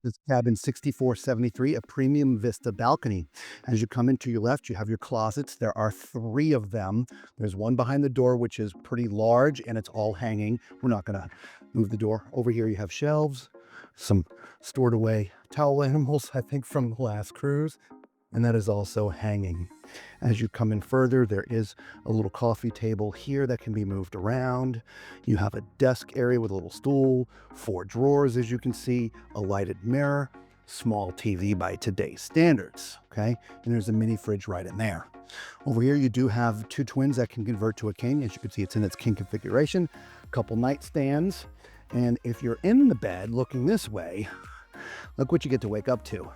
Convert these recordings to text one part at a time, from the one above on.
This cabin 6473, a Premium Vista Balcony. As you come into your left, you have your closets. There are three of them. There's one behind the door, which is pretty large, and it's all hanging. We're not going to move the door. Over here, you have shelves, some stored away towel animals, I think, from the last cruise, and that is also hanging. As you come in further, there is a little coffee table here that can be moved around. You have a desk area with a little stool, four drawers, as you can see, a lighted mirror, small TV by today's standards, okay? And there's a mini fridge right in there. Over here, you do have two twins that can convert to a king. As you can see, it's in its king configuration, a couple nightstands. And if you're in the bed looking this way, look what you get to wake up to.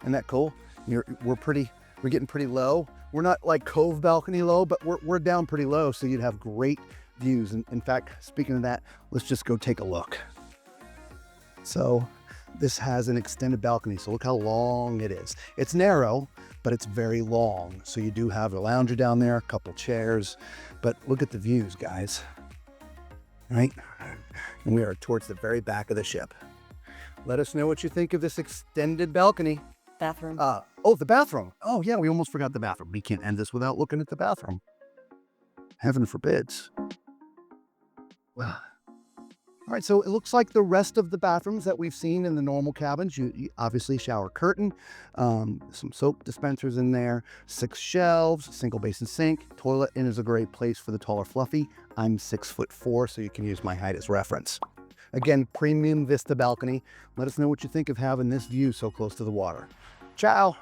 Isn't that cool? We're getting pretty low. We're not like cove balcony low, but we're down pretty low, so you'd have great views. And in fact, speaking of that, let's just go take a look. So this has an extended balcony, so look how long it is. It's narrow, but it's very long. So you do have a lounger down there, a couple chairs, but look at the views, guys. Right? And we are towards the very back of the ship. Let us know what you think of this extended balcony. Bathroom. Oh, the bathroom. Oh, yeah, we almost forgot the bathroom. We can't end this without looking at the bathroom. Heaven forbids. Well, all right, so it looks like the rest of the bathrooms that we've seen in the normal cabins, you obviously shower curtain, some soap dispensers in there, 6 shelves, single basin sink, toilet, and is a great place for the taller fluffy. I'm 6'4", so you can use my height as reference. Again, Premium Vista Balcony. Let us know what you think of having this view so close to the water. Ciao.